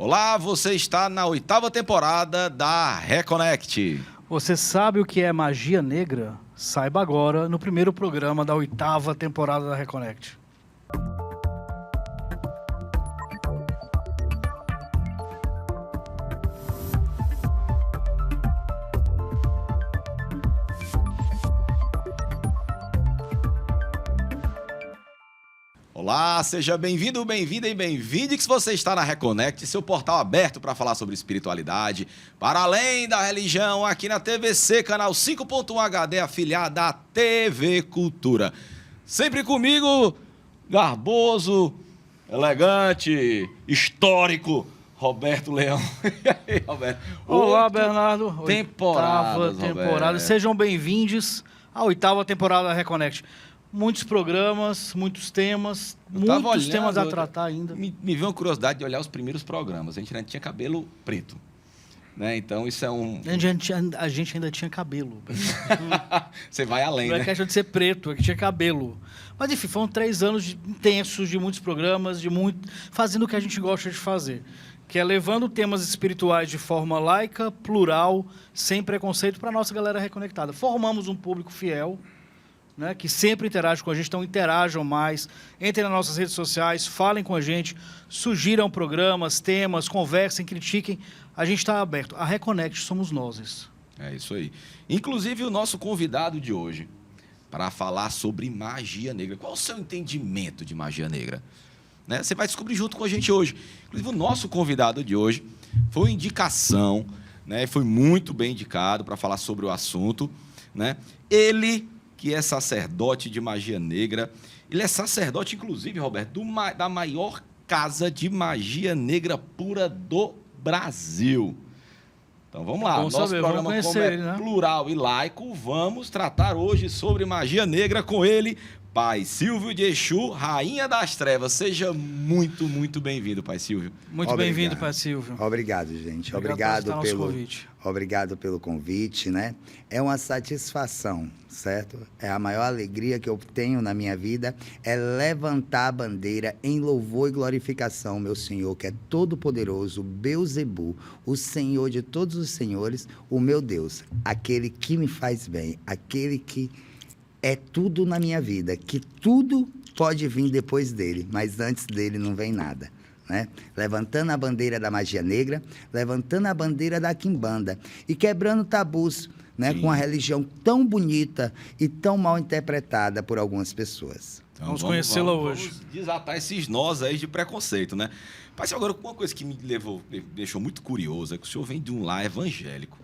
Olá, você está na 8ª temporada da Reconnect. Você sabe o que é magia negra? Saiba agora no primeiro programa da 8ª temporada da Reconnect. Olá, seja bem-vindo, bem-vinda e bem-vinde que você está na Reconnect, seu portal aberto para falar sobre espiritualidade, para além da religião, aqui na TVC, canal 5.1 HD, afiliada à TV Cultura. Sempre comigo, garboso, elegante, histórico, Roberto Leão. E aí, Roberto? Olá, Bernardo. Temporada. Sejam bem-vindos à 8ª temporada da Reconnect. Muitos programas, muitos temas, muitos temas a tratar ainda. Me veio uma curiosidade de olhar os primeiros programas. A gente ainda tinha cabelo preto, né? Então isso é um... A gente ainda tinha cabelo. Você vai além, Não né? é questão de ser preto, é que tinha cabelo. Mas, enfim, foram 3 anos intensos, de muitos programas, fazendo o que a gente gosta de fazer, que é levando temas espirituais de forma laica, plural, sem preconceito, para a nossa galera reconectada. Formamos um público fiel, né, que sempre interage com a gente, então interajam mais, entrem nas nossas redes sociais, falem com a gente, sugiram programas, temas, conversem, critiquem, a gente está aberto. A Reconnect somos nós. É isso aí. Inclusive o nosso convidado de hoje, para falar sobre magia negra. Qual o seu entendimento de magia negra? Né? Você vai descobrir junto com a gente hoje. Inclusive o nosso convidado de hoje foi uma indicação, né, foi muito bem indicado para falar sobre o assunto, né? Ele que é sacerdote de magia negra. Ele é sacerdote, inclusive, Roberto, da maior casa de magia negra pura do Brasil. Então, vamos lá. Nosso programa, como é ele, né? Plural e laico, vamos tratar hoje sobre magia negra com ele, Pai Silvio de Exu, Rainha das Trevas. Seja muito, muito bem-vindo, Pai Silvio. Muito bem-vindo, Pai Silvio. Obrigado, gente. Obrigado pelo convite, né? É uma satisfação, certo? É a maior alegria que eu tenho na minha vida, é levantar a bandeira em louvor e glorificação, meu Senhor, que é todo-poderoso, Beuzebu, o Senhor de todos os senhores, o meu Deus, aquele que me faz bem, aquele que é tudo na minha vida, que tudo pode vir depois dele, mas antes dele não vem nada, né? Levantando a bandeira da magia negra, levantando a bandeira da quimbanda e quebrando tabus, né? Com a religião tão bonita e tão mal interpretada por algumas pessoas. Então, vamos conhecê-la hoje. Vamos desatar esses nós aí de preconceito, né? Mas agora, uma coisa que me deixou muito curioso é que o senhor vem de um lar evangélico,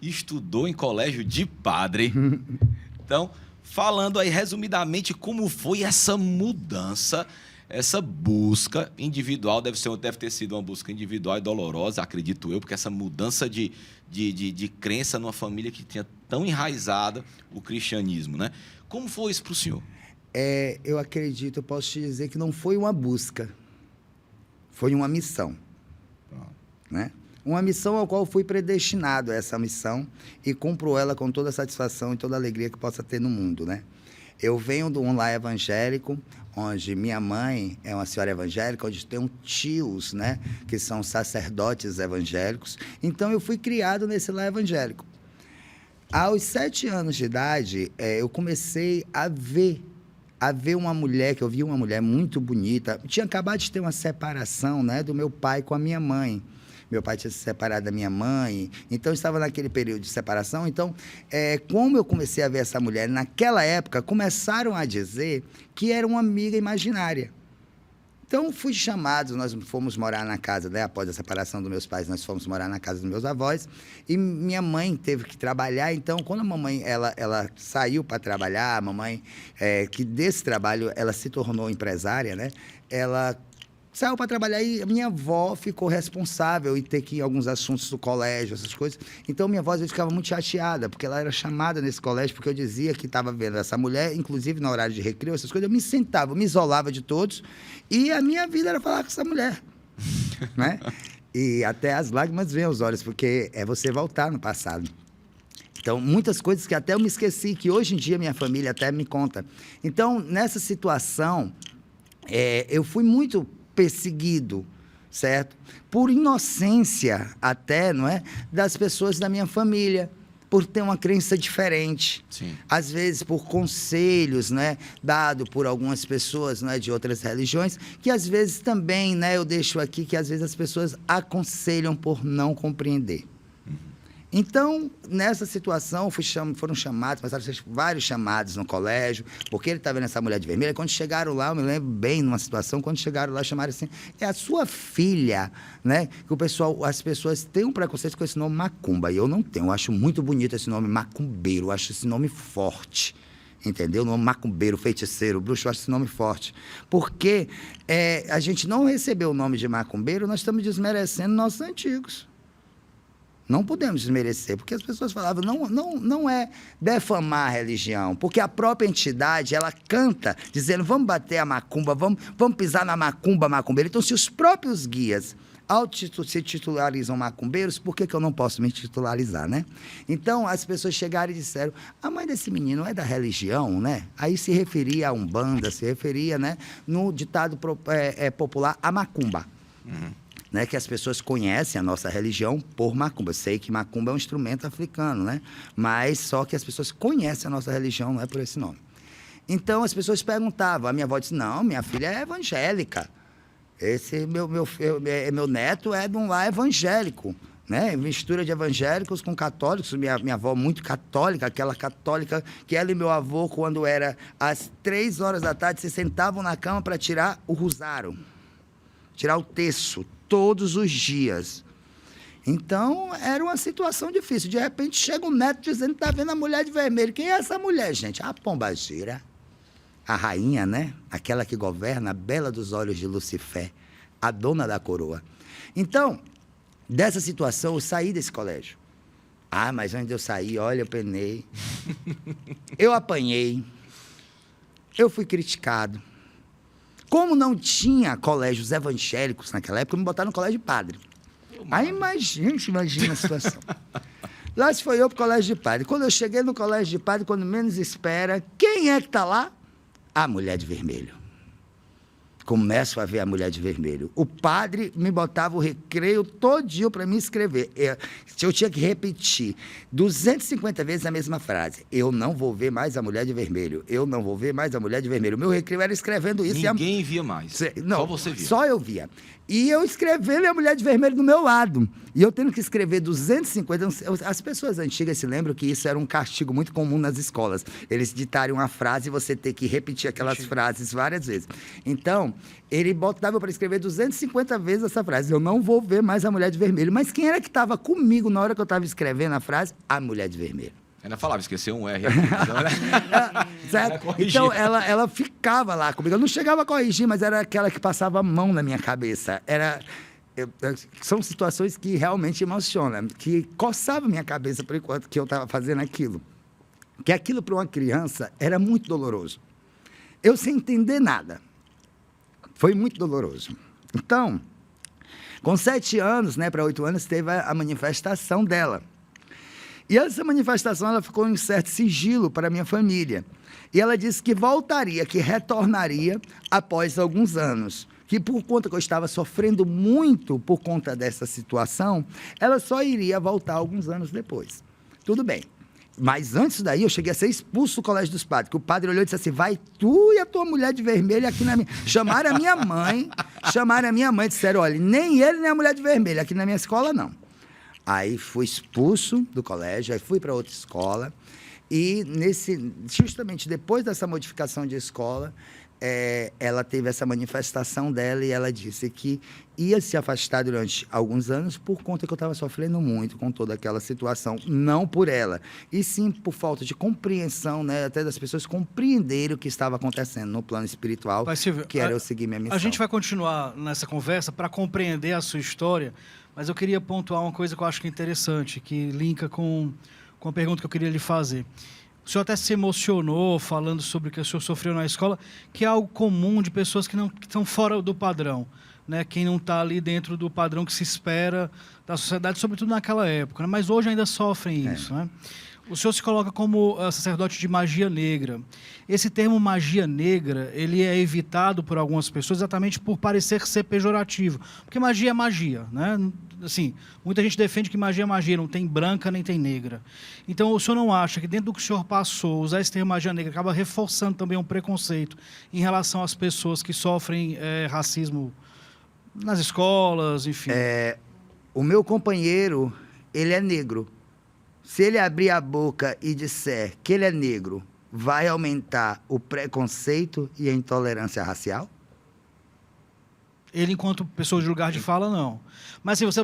estudou em colégio de padre. Então, falando aí resumidamente como foi essa mudança, essa busca individual, deve ter sido uma busca individual e dolorosa, acredito eu, porque essa mudança de crença numa família que tinha tão enraizada o cristianismo, né? Como foi isso para o senhor? Eu acredito, eu posso te dizer que não foi uma busca, foi uma missão, né? Uma missão ao qual fui predestinado a essa missão e cumpro ela com toda a satisfação e toda a alegria que possa ter no mundo, né? Eu venho de um lar evangélico, onde minha mãe é uma senhora evangélica, onde tenho tios, né, que são sacerdotes evangélicos. Então, eu fui criado nesse lar evangélico. Aos 7 anos de idade, eu comecei a ver uma mulher, que eu vi uma mulher muito bonita. Eu tinha acabado de ter uma separação, né, do meu pai com a minha mãe. Meu pai tinha se separado da minha mãe, então estava naquele período de separação. Então, como eu comecei a ver essa mulher, naquela época, começaram a dizer que era uma amiga imaginária. Então, fui chamado, nós fomos morar na casa, né? Após a separação dos meus pais, nós fomos morar na casa dos meus avós, e minha mãe teve que trabalhar. Então, quando a mamãe ela saiu para trabalhar, a mamãe, que desse trabalho, ela se tornou empresária, né? Ela saiu para trabalhar e a minha avó ficou responsável em ter que ir em alguns assuntos do colégio, essas coisas. Então, minha avó às vezes ficava muito chateada, porque ela era chamada nesse colégio, porque eu dizia que estava vendo essa mulher, inclusive no horário de recreio, essas coisas. Eu me sentava, me isolava de todos, e a minha vida era falar com essa mulher, né? E até as lágrimas vêm aos olhos, porque é você voltar no passado. Então, muitas coisas que até eu me esqueci, que hoje em dia minha família até me conta. Então, nessa situação, eu fui muito perseguido, certo? Por inocência até, não é? Das pessoas da minha família, por ter uma crença diferente. Sim. Às vezes por conselhos, né, dado por algumas pessoas, né, de outras religiões, que às vezes também, né, eu deixo aqui que às vezes as pessoas aconselham por não compreender. Então, nessa situação, foram chamados, passaram vários chamados no colégio, porque ele estava vendo essa mulher de vermelho. Quando chegaram lá, eu me lembro bem numa situação, quando chegaram lá, chamaram assim, é a sua filha, né? Que as pessoas têm um preconceito com esse nome Macumba, e eu não tenho. Eu acho muito bonito esse nome macumbeiro, eu acho esse nome forte. Entendeu? O nome macumbeiro, feiticeiro, bruxo, eu acho esse nome forte. Porque a gente não recebeu o nome de macumbeiro, nós estamos desmerecendo nossos antigos. Não podemos desmerecer, porque as pessoas falavam, não é defamar a religião, porque a própria entidade, ela canta, dizendo, vamos bater a macumba, vamos pisar na macumba, macumbeiro. Então, se os próprios guias se titularizam macumbeiros, por que eu não posso me titularizar, né? Então, as pessoas chegaram e disseram, a mãe desse menino é da religião, né? Aí se referia a Umbanda, se referia, né, no ditado popular, a macumba. Uhum. Né, que as pessoas conhecem a nossa religião por macumba. Eu sei que macumba é um instrumento africano, né? Mas só que as pessoas conhecem a nossa religião, não é por esse nome. Então, as pessoas perguntavam, a minha avó disse, não, minha filha é evangélica. Esse meu neto é de um lar evangélico, né? Mistura de evangélicos com católicos. Minha avó muito católica, aquela católica que ela e meu avô, quando era às 3 horas da tarde, se sentavam na cama para tirar o rosário, tirar o terço, todos os dias. Então, era uma situação difícil. De repente, chega um neto dizendo que está vendo a mulher de vermelho. Quem é essa mulher, gente? A Pombagira, a rainha, né? Aquela que governa, a bela dos olhos de Lucifer, a dona da coroa. Então, dessa situação, eu saí desse colégio. Ah, mas antes de eu sair, olha, eu penei. Eu apanhei. Eu fui criticado. Como não tinha colégios evangélicos naquela época, me botaram no colégio de padre. Aí imagina a situação. Lá se foi eu para o colégio de padre. Quando eu cheguei no colégio de padre, quando menos espera, quem é que está lá? A mulher de vermelho. Começo a ver a mulher de vermelho. O padre me botava o recreio todinho para me escrever. Eu tinha que repetir 250 vezes a mesma frase. Eu não vou ver mais a mulher de vermelho. Eu não vou ver mais a mulher de vermelho. O meu recreio era escrevendo isso. Ninguém via mais. Não, só você via. Só eu via. E eu escrevendo e a mulher de vermelho do meu lado. E eu tendo que escrever 250... As pessoas antigas se lembram que isso era um castigo muito comum nas escolas. Eles ditarem uma frase e você ter que repetir aquelas frases várias vezes. Então, ele botava para escrever 250 vezes essa frase. Eu não vou ver mais a mulher de vermelho. Mas quem era que estava comigo na hora que eu estava escrevendo a frase? A mulher de vermelho. Ainda falava, esqueceu um R aqui. Certo? Então, ela ficava lá comigo. Eu não chegava a corrigir, mas era aquela que passava a mão na minha cabeça. São situações que realmente emocionam, que coçavam minha cabeça por enquanto que eu estava fazendo aquilo. Que aquilo para uma criança era muito doloroso. Eu sem entender nada. Foi muito doloroso. Então, com 7 anos, né, para 8 anos, teve a manifestação dela. E essa manifestação ela ficou em certo sigilo para a minha família. E ela disse que voltaria, que retornaria após alguns anos. Que por conta que eu estava sofrendo muito por conta dessa situação, ela só iria voltar alguns anos depois. Tudo bem. Mas antes daí, eu cheguei a ser expulso do colégio dos padres, que o padre olhou e disse assim, vai tu e a tua mulher de vermelho aqui na minha... Chamaram a minha mãe e disseram, olha, nem ele nem a mulher de vermelho, aqui na minha escola não. Aí fui expulso do colégio, aí fui para outra escola, e justamente depois dessa modificação de escola, ela teve essa manifestação dela e ela disse que ia se afastar durante alguns anos por conta que eu estava sofrendo muito com toda aquela situação, não por ela, e sim por falta de compreensão, né, até das pessoas compreenderem o que estava acontecendo no plano espiritual, Silvio, que era eu seguir minha missão. A gente vai continuar nessa conversa para compreender a sua história, mas eu queria pontuar uma coisa que eu acho que é interessante, que linka com a pergunta que eu queria lhe fazer. O senhor até se emocionou falando sobre o que o senhor sofreu na escola, que é algo comum de pessoas que estão fora do padrão, né? Quem não está ali dentro do padrão que se espera da sociedade, sobretudo naquela época, né? Mas hoje ainda sofrem isso, né? O senhor se coloca como sacerdote de magia negra. Esse termo magia negra, ele é evitado por algumas pessoas exatamente por parecer ser pejorativo. Porque magia é magia, né? Assim, muita gente defende que magia é magia, não tem branca nem tem negra. Então, o senhor não acha que dentro do que o senhor passou, usar esse termo magia negra acaba reforçando também um preconceito em relação às pessoas que sofrem racismo nas escolas, enfim? O meu companheiro, ele é negro. Se ele abrir a boca e disser que ele é negro, vai aumentar o preconceito e a intolerância racial? Ele, enquanto pessoa de lugar de fala, não. Mas se você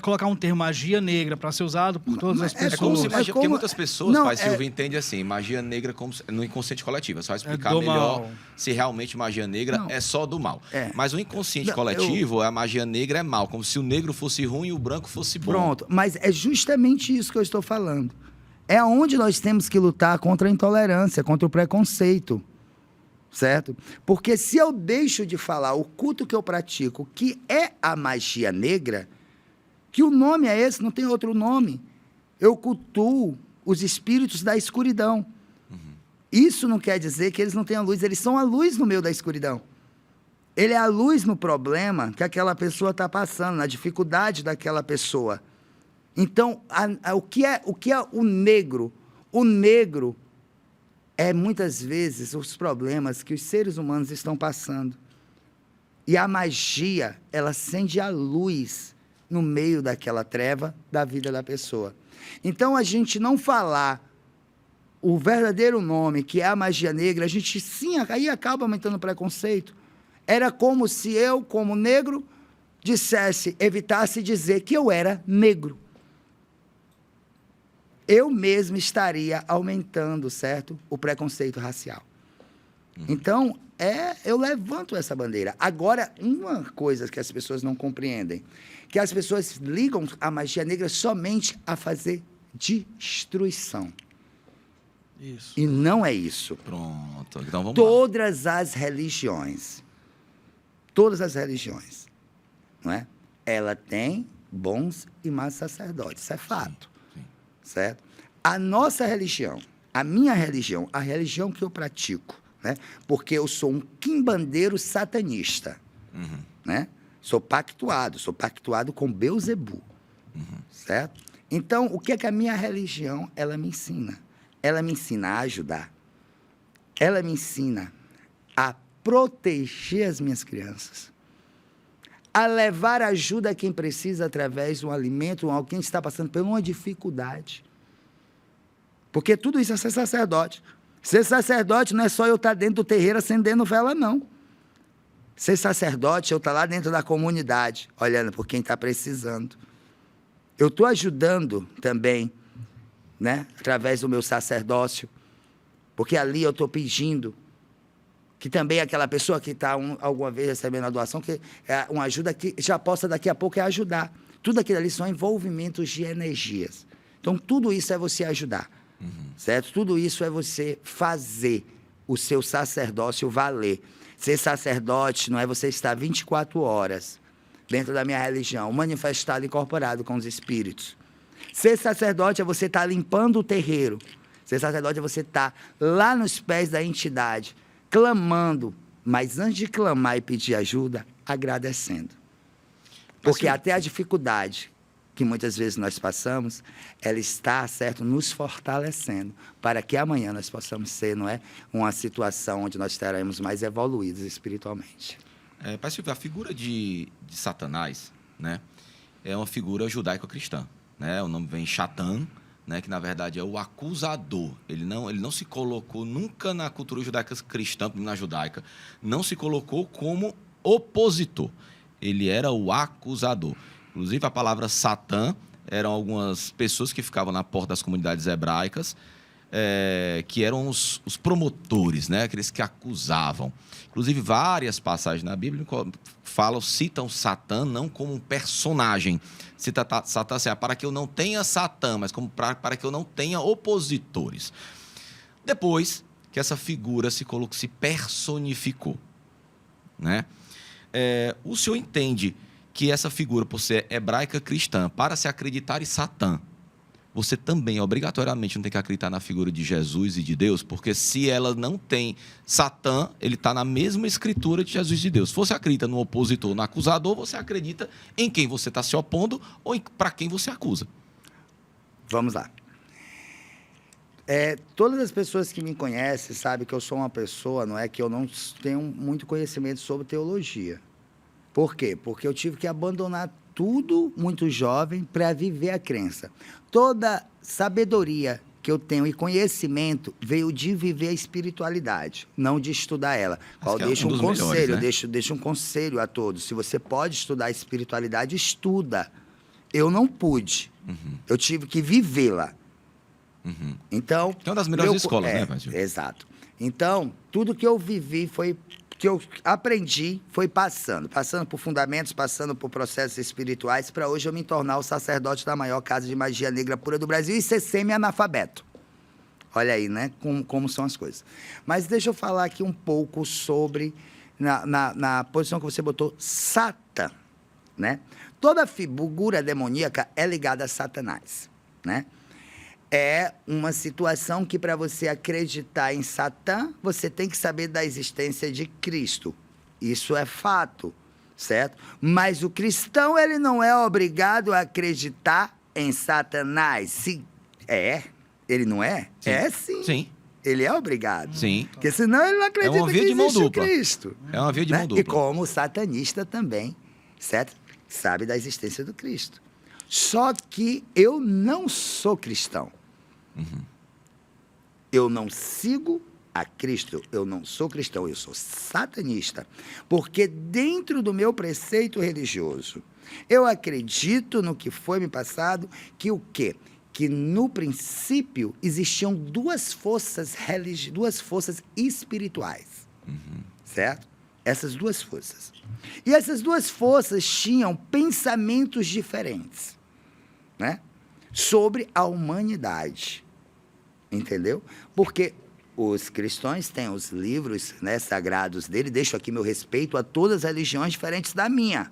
colocar um termo magia negra para ser usado por todas as pessoas... É como se magia... Porque muitas pessoas, Não, Pai Silvio, entendem assim, magia negra como no inconsciente coletivo. É só explicar melhor mal. Se realmente magia negra é só do mal. Mas o inconsciente coletivo, a magia negra é mal, como se o negro fosse ruim e o branco fosse bom. Pronto, mas é justamente isso que eu estou falando. É onde nós temos que lutar contra a intolerância, contra o preconceito. Certo? Porque se eu deixo de falar o culto que eu pratico, que é a magia negra, que o nome é esse, não tem outro nome. Eu cultuo os espíritos da escuridão. Isso não quer dizer que eles não tenham luz, eles são a luz no meio da escuridão. Ele é a luz no problema que aquela pessoa está passando, na dificuldade daquela pessoa. Então, o que é o negro? O negro é, muitas vezes, os problemas que os seres humanos estão passando. E a magia, ela acende a luz no meio daquela treva da vida da pessoa. Então, a gente não falar o verdadeiro nome, que é a magia negra, a gente, sim, aí acaba aumentando o preconceito. Era como se eu, como negro, evitasse dizer que eu era negro. Eu mesmo estaria aumentando, certo? O preconceito racial. Então, eu levanto essa bandeira. Agora, uma coisa que as pessoas não compreendem, que as pessoas ligam a magia negra somente a fazer destruição. Isso. E não é isso. Pronto, então vamos lá. Todas as religiões, não é? Ela tem bons e maus sacerdotes, isso é fato. Certo? A nossa religião, a minha religião, a religião que eu pratico, né? Porque eu sou um quimbandeiro satanista, né? Sou pactuado com Beelzebu, certo? Então, o que é que a minha religião, ela me ensina? Ela me ensina a ajudar, ela me ensina a proteger as minhas crianças, a levar ajuda a quem precisa através de um alimento, ou alguém que está passando por uma dificuldade. Porque tudo isso é ser sacerdote. Ser sacerdote não é só eu estar dentro do terreiro acendendo vela, não. Ser sacerdote é eu estar lá dentro da comunidade, olhando por quem está precisando. Eu estou ajudando também, né, através do meu sacerdócio, porque ali eu estou pedindo que também aquela pessoa que está alguma vez recebendo a doação, que é uma ajuda que já possa daqui a pouco ajudar. Tudo aquilo ali são envolvimentos de energias. Então, tudo isso é você ajudar, certo? Tudo isso é você fazer o seu sacerdócio valer. Ser sacerdote não é você estar 24 horas dentro da minha religião, manifestado, incorporado com os espíritos. Ser sacerdote é você estar limpando o terreiro. Ser sacerdote é você estar lá nos pés da entidade, clamando, mas antes de clamar e pedir ajuda, agradecendo. Porque até a dificuldade que muitas vezes nós passamos, ela está, certo, nos fortalecendo, para que amanhã nós possamos ser, não é, uma situação onde nós estaremos mais evoluídos espiritualmente. Pai Silvio, a figura de Satanás, né, é uma figura judaico-cristã, né? O nome vem Shatan, né, que na verdade é o acusador. Ele não se colocou nunca na cultura judaica cristã, na judaica, não se colocou como opositor. Ele era o acusador. Inclusive, a palavra Satã eram algumas pessoas que ficavam na porta das comunidades hebraicas, que eram os promotores, né, aqueles que acusavam. Inclusive, várias passagens na Bíblia citam Satã não como um personagem. Cita Satã assim, para que eu não tenha Satã, mas como para que eu não tenha opositores. Depois que essa figura se personificou, né? O senhor entende que essa figura, por ser hebraica cristã, para se acreditar em Satã, você também, obrigatoriamente, não tem que acreditar na figura de Jesus e de Deus, porque se ela não tem Satã, ele está na mesma escritura de Jesus e de Deus. Se você acredita no opositor, no acusador, você acredita em quem você está se opondo ou para quem você acusa. Vamos lá. Todas as pessoas que me conhecem sabem que eu sou uma pessoa, não é, que eu não tenho muito conhecimento sobre teologia. Por quê? Porque eu tive que abandonar tudo muito jovem para viver a crença. Toda sabedoria que eu tenho e conhecimento veio de viver a espiritualidade, não de estudar ela. Qual deixo um conselho, melhores, né? deixo um conselho a todos. Se você pode estudar a espiritualidade, estuda. Eu não pude. Eu tive que vivê-la. Então, é uma das melhores escolas, né, Pastor? Exato. Então, tudo que eu vivi foi que eu aprendi foi passando por fundamentos, passando por processos espirituais, para hoje eu me tornar o sacerdote da maior casa de magia negra pura do Brasil e ser semi-analfabeto. Olha aí, né? Como são as coisas. Mas deixa eu falar aqui um pouco sobre, na posição que você botou, Satã, né? Toda figura demoníaca é ligada a Satanás, né? É uma situação que, para você acreditar em Satã, você tem que saber da existência de Cristo. Isso é fato, certo? Mas o cristão, ele não é obrigado a acreditar em Satanás. Ele não é? Sim. É sim. Sim. Ele é obrigado. Sim. Porque senão ele não acredita que existe o Cristo. É uma via de mão dupla. E como o satanista também, certo? Sabe da existência do Cristo. Só que eu não sou cristão. Eu não sigo a Cristo, eu não sou cristão, eu sou satanista. Porque dentro do meu preceito religioso, eu acredito no que foi me passado, que o quê? Que no princípio existiam duas forças espirituais, certo? Essas duas forças. E essas duas forças tinham pensamentos diferentes, né? Sobre a humanidade, entendeu? Porque os cristãos têm os livros, né, sagrados dele, deixo aqui meu respeito a todas as religiões diferentes da minha.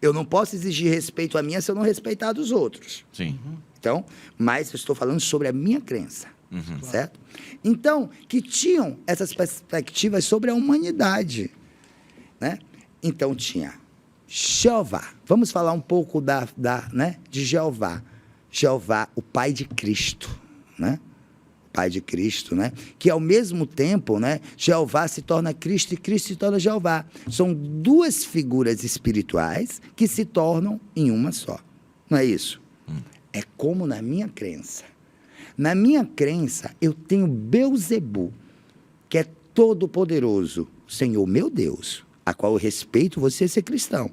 Eu não posso exigir respeito à minha se eu não respeitar dos outros. Sim. Então, mas eu estou falando sobre a minha crença, certo? Então, que tinham essas perspectivas sobre a humanidade, né? Então, tinha Jeová. Vamos falar um pouco de Jeová. Jeová, o Pai de Cristo, né? O Pai de Cristo, né? Que ao mesmo tempo, né, Jeová se torna Cristo e Cristo se torna Jeová. São duas figuras espirituais que se tornam em uma só. Não é isso? É como na minha crença. Na minha crença, eu tenho Belzebu, que é todo-poderoso, Senhor meu Deus, a qual eu respeito você ser cristão.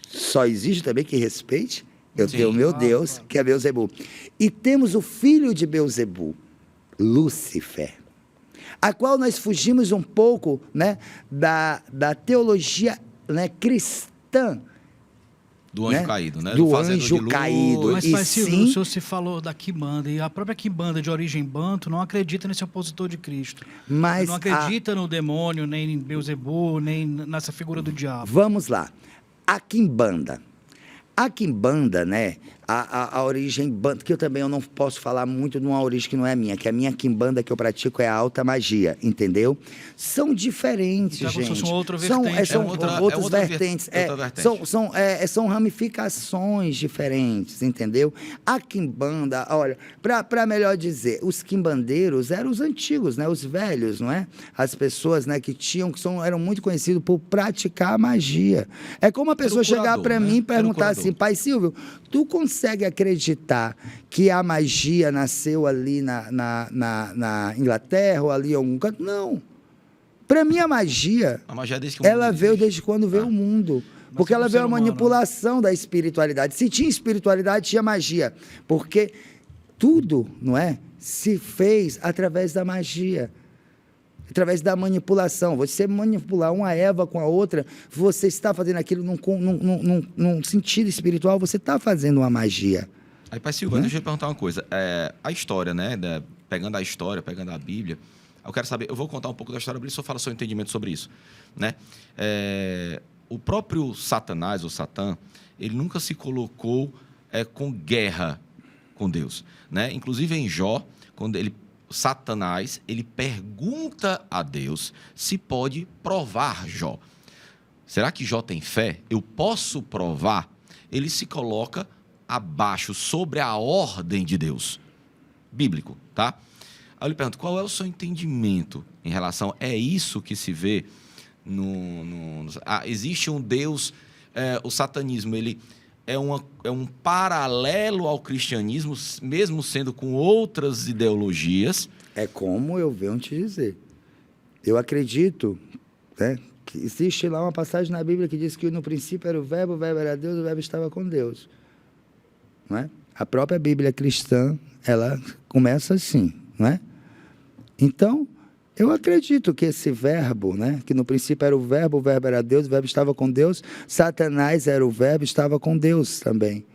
Só exige também que respeite. Eu tenho o meu Deus, que é Belzebu. E temos o filho de Belzebu, Lúcifer, a qual nós fugimos um pouco, né, da teologia, né, cristã. Do anjo caído, né? Do anjo caído. Mas, Silvio, o senhor se falou da Quimbanda, e a própria Quimbanda de origem banto não acredita nesse opositor de Cristo. Mas não acredita no demônio, nem em Belzebu, nem nessa figura do diabo. Vamos lá. A Quimbanda. A Quimbanda, né? A origem banda, que eu não posso falar muito de uma origem que não é minha, que a minha Quimbanda que eu pratico é a alta magia, entendeu? São diferentes, então, gente. Como se fosse uma outra vertente. São outras vertentes. São ramificações diferentes, entendeu? A Quimbanda, olha, para melhor dizer, os quimbandeiros eram os antigos, né? Os velhos, não é? As pessoas, né, eram muito conhecidos por praticar a magia. É como a pessoa chegar para mim e perguntar assim, Pai Silvio, tu consegue acreditar que a magia nasceu ali na Inglaterra ou ali em algum canto? Não. Para mim, a magia ela veio desde quando veio o mundo. Porque ela veio a manipulação da espiritualidade. Se tinha espiritualidade, tinha magia. Porque tudo, não é, se fez através da magia. Através da manipulação. Você manipular uma Eva com a outra, você está fazendo aquilo num sentido espiritual, você está fazendo uma magia. Aí, Pai Silva, deixa eu perguntar uma coisa. A história, né? Pegando a história, pegando a Bíblia, eu quero saber, eu vou contar um pouco da história da Bíblia, só fala seu entendimento sobre isso, né? O próprio Satanás, ou Satã, ele nunca se colocou com guerra com Deus, né? Inclusive em Jó, quando Satanás, ele pergunta a Deus se pode provar Jó. Será que Jó tem fé? Eu posso provar? Ele se coloca abaixo, sobre a ordem de Deus. Bíblico, tá? Aí eu lhe pergunto, qual é o seu entendimento em relação... É isso que se vê existe um Deus... o satanismo, ele é um paralelo ao cristianismo, mesmo sendo com outras ideologias. É como eu venho te dizer. Eu acredito, né, que existe lá uma passagem na Bíblia que diz que no princípio era o verbo era Deus, o verbo estava com Deus. Não é? A própria Bíblia cristã, ela começa assim, não é? Então, eu acredito que esse verbo, né, que no princípio era o verbo era Deus, o verbo estava com Deus, Satanás era o verbo, estava com Deus também.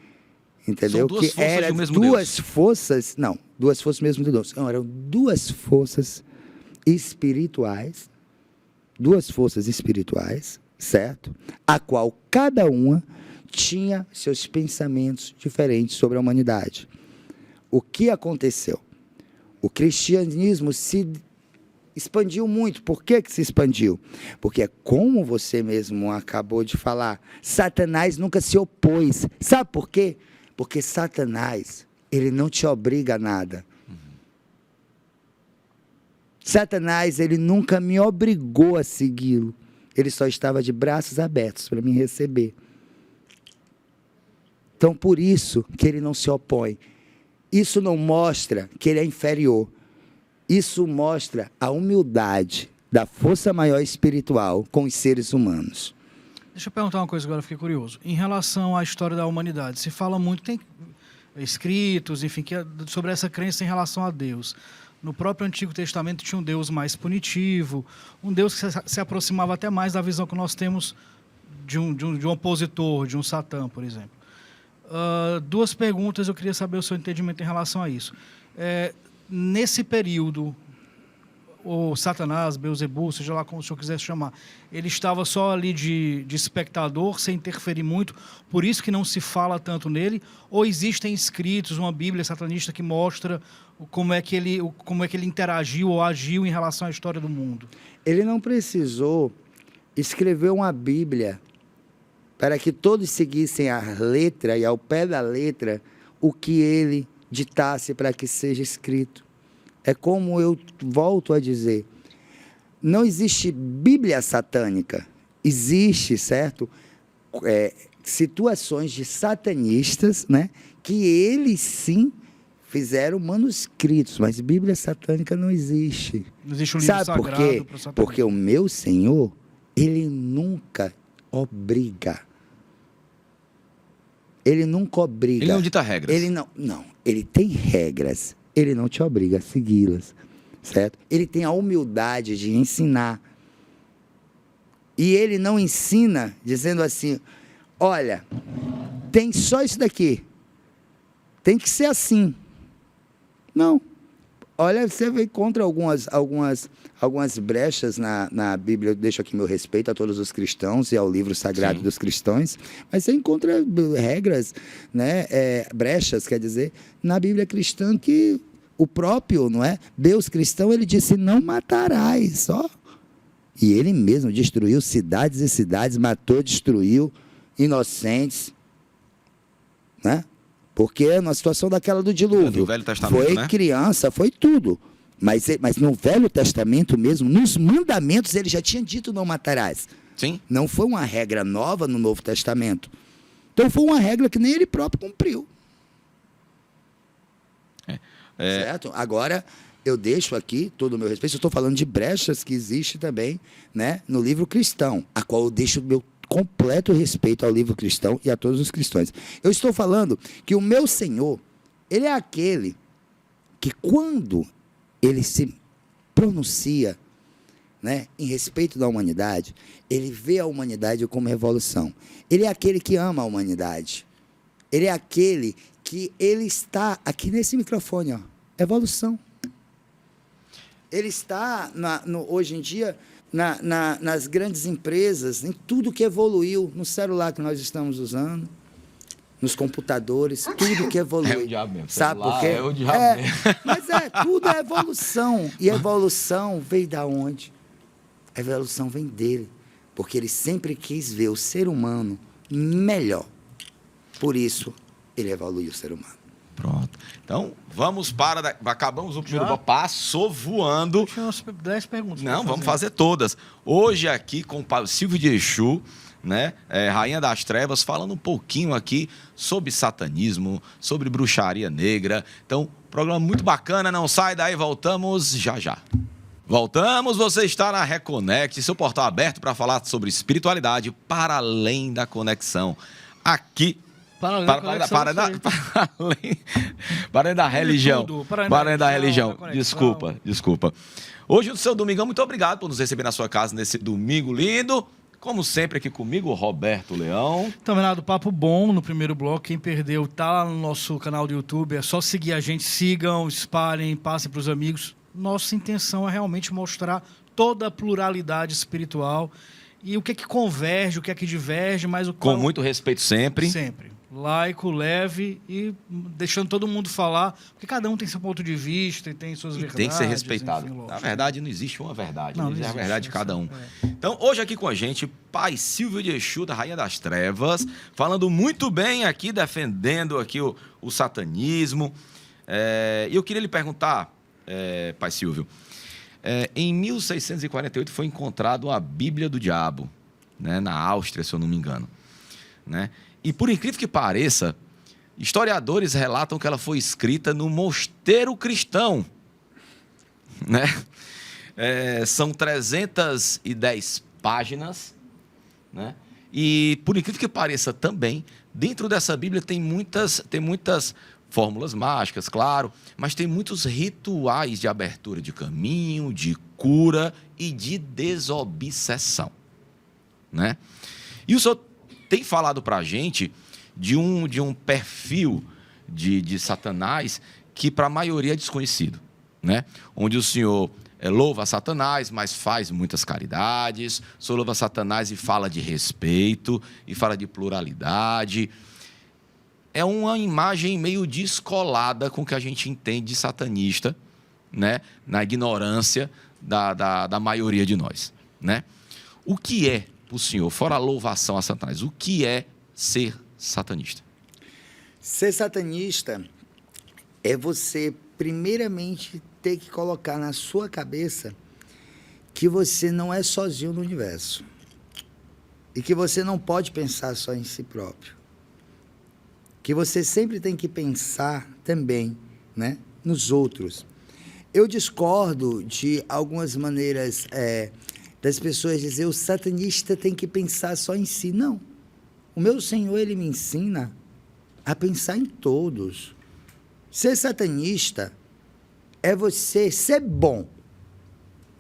Entendeu? São duas que forças era do mesmo duas Deus. Forças, não, duas forças mesmo de Deus. Não, eram duas forças espirituais, certo? A qual cada uma tinha seus pensamentos diferentes sobre a humanidade. O que aconteceu? O cristianismo se expandiu muito. Por que se expandiu? Porque, como você mesmo acabou de falar, Satanás nunca se opôs. Sabe por quê? Porque Satanás, ele não te obriga a nada. Satanás, ele nunca me obrigou a segui-lo. Ele só estava de braços abertos para me receber. Então, por isso que ele não se opõe. Isso não mostra que ele é inferior. Isso mostra a humildade da força maior espiritual com os seres humanos. Deixa eu perguntar uma coisa agora, fiquei curioso. Em relação à história da humanidade, se fala muito, tem escritos, enfim, sobre essa crença em relação a Deus. No próprio Antigo Testamento tinha um Deus mais punitivo, um Deus que se aproximava até mais da visão que nós temos de um opositor, de um Satã, por exemplo. Duas perguntas, eu queria saber o seu entendimento em relação a isso. Nesse período, o Satanás, Beelzebul, seja lá como o senhor quiser chamar, ele estava só ali de espectador, sem interferir muito, por isso que não se fala tanto nele, ou existem escritos, uma Bíblia satanista que mostra como é que ele interagiu ou agiu em relação à história do mundo? Ele não precisou escrever uma Bíblia para que todos seguissem a letra e ao pé da letra o que ele ditasse para que seja escrito. É como eu volto a dizer, não existe Bíblia satânica, existe, certo? Situações de satanistas, né, que eles sim fizeram manuscritos, mas Bíblia satânica não existe. Não existe um livro sagrado sagrado para o satanismo. Porque o meu Senhor, ele nunca obriga. Ele nunca obriga. Ele não dita regras. Ele não, ele tem regras. Ele não te obriga a segui-las, certo? Ele tem a humildade de ensinar. E ele não ensina dizendo assim, olha, tem só isso daqui. Tem que ser assim. Não. Olha, você encontra algumas brechas na Bíblia. Eu deixo aqui meu respeito a todos os cristãos e ao livro sagrado dos cristãos, mas você encontra regras, né, brechas, quer dizer, na Bíblia cristã que o próprio, não é? Deus cristão, ele disse, não matarás, ó. E ele mesmo destruiu cidades e cidades, matou, destruiu inocentes, né? Porque na situação daquela do dilúvio, do Velho Testamento, foi né? Criança, foi tudo. Mas no Velho Testamento mesmo, nos mandamentos, ele já tinha dito não matarás. Sim. Não foi uma regra nova no Novo Testamento. Então foi uma regra que nem ele próprio cumpriu. Certo? Agora, eu deixo aqui todo o meu respeito. Eu estou falando de brechas que existe também, né, no livro cristão, a qual eu deixo o meu completo respeito ao livro cristão e a todos os cristãos. Eu estou falando que o meu Senhor, ele é aquele que quando ele se pronuncia, né, em respeito da humanidade, ele vê a humanidade como revolução. Ele é aquele que ama a humanidade. Ele é aquele que ele está aqui nesse microfone, ó, evolução. Ele está, hoje em dia, nas grandes empresas, em tudo que evoluiu, no celular que nós estamos usando, nos computadores, tudo que evolui. É o diabo mesmo. Sabe por Celular quê? é o diabo mesmo. Mas tudo é evolução. E a evolução veio da onde? A evolução vem dele. Porque ele sempre quis ver o ser humano melhor. Por isso, ele evoluiu o ser humano. Pronto. Então, vamos para... Acabamos o primeiro Já? bloco. Passou voando. Tinha umas 10 perguntas. pra Não, vamos fazer todas. Hoje aqui com o Padre Silvio de Exu, né? Rainha das Trevas, falando um pouquinho aqui sobre satanismo, sobre bruxaria negra. Então, programa muito bacana, não sai daí, voltamos já já. Voltamos, você está na Reconnect, seu portal aberto para falar sobre espiritualidade para além da conexão. Aqui, para além da religião. Para além da religião. Desculpa. Hoje, no seu domingão, muito obrigado por nos receber na sua casa nesse domingo lindo. Como sempre, aqui comigo, Roberto Leão. Então, Renato, papo bom no primeiro bloco. Quem perdeu, tá lá no nosso canal do YouTube. É só seguir a gente, sigam, espalhem, passem para os amigos. Nossa intenção é realmente mostrar toda a pluralidade espiritual e o que é que converge, o que é que diverge, mas Com muito respeito sempre. Sempre. Laico, leve e deixando todo mundo falar, porque cada um tem seu ponto de vista e tem suas verdades. Tem que ser respeitado. Enfim, Na verdade, não existe uma verdade. Não existe a verdade de cada um. É. Então, hoje aqui com a gente, Pai Silvio de Exu, da Rainha das Trevas, falando muito bem aqui, defendendo aqui o satanismo. E eu queria lhe perguntar, Pai Silvio, em 1648 foi encontrado a Bíblia do Diabo, né, na Áustria, se eu não me engano, né? E por incrível que pareça, historiadores relatam que ela foi escrita no mosteiro cristão, né? São 310 páginas, né? E por incrível que pareça também, dentro dessa Bíblia tem muitas fórmulas mágicas, claro, mas tem muitos rituais de abertura de caminho, de cura e de desobsessão, né? E o senhor tem falado para a gente de um perfil de Satanás que para a maioria é desconhecido, né? Onde o senhor louva Satanás, mas faz muitas caridades, o senhor louva Satanás e fala de respeito, e fala de pluralidade. É uma imagem meio descolada com o que a gente entende de satanista, né? Na ignorância da maioria de nós, né? O que é, o senhor, fora a louvação a Satanás, o que é ser satanista? Ser satanista é você, primeiramente, ter que colocar na sua cabeça que você não é sozinho no universo. E que você não pode pensar só em si próprio. Que você sempre tem que pensar também, né, nos outros. Eu discordo de algumas maneiras das pessoas dizer o satanista tem que pensar só em si. Não. O meu Senhor, ele me ensina a pensar em todos. Ser satanista é você ser bom,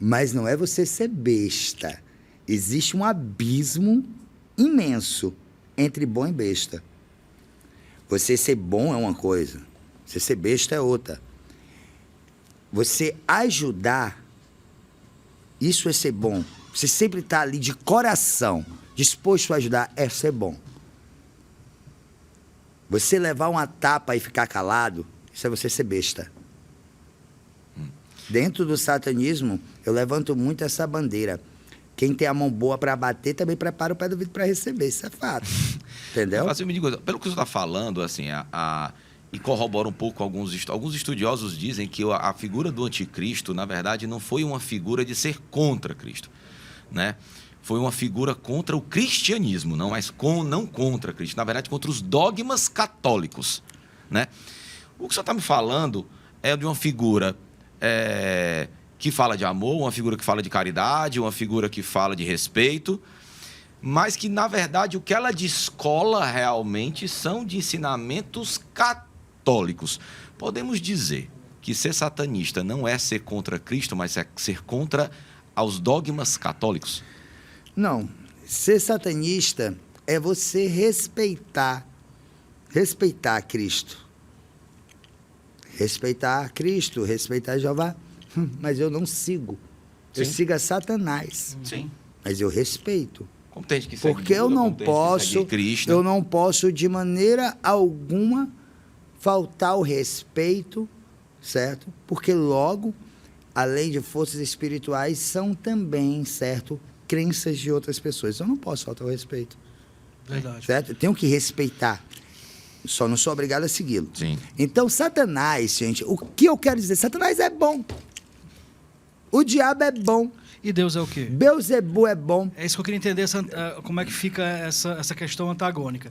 mas não é você ser besta. Existe um abismo imenso entre bom e besta. Você ser bom é uma coisa, você ser besta é outra. Você ajudar, isso é ser bom. Você sempre está ali de coração, disposto a ajudar, é ser bom. Você levar uma tapa e ficar calado, isso é você ser besta. Dentro do satanismo, eu levanto muito essa bandeira. Quem tem a mão boa para bater, também prepara o pé do vidro para receber. Isso é fato. Entendeu? Mas, me diga, pelo que você está falando, assim, e corrobora um pouco alguns estudiosos dizem que a figura do anticristo, na verdade, não foi uma figura de ser contra Cristo, né? Foi uma figura contra o cristianismo, não contra Cristo, na verdade, contra os dogmas católicos, né? O que o senhor está me falando é de uma figura que fala de amor, uma figura que fala de caridade, uma figura que fala de respeito, mas que, na verdade, o que ela descola realmente são de ensinamentos católicos. Podemos dizer que ser satanista não é ser contra Cristo, mas é ser contra aos dogmas católicos? Não. Ser satanista é você respeitar Cristo. Respeitar Cristo, respeitar Jeová. Mas eu não sigo. Eu sigo a Satanás. Sim. Mas eu respeito. Como tem gente que segue Porque eu Buda, não como tem gente que posso, segue Krishna. eu não posso de maneira alguma faltar o respeito, certo? Porque logo, além de forças espirituais, são também, certo, crenças de outras pessoas. Eu não posso faltar o respeito, Verdade. certo? Eu tenho que respeitar. Só não sou obrigado a segui-lo. Sim. Então, Satanás, gente, o que eu quero dizer? Satanás é bom. O diabo é bom. E Deus é o quê? Beuzebu é bom. É isso que eu queria entender, como é que fica essa questão antagônica.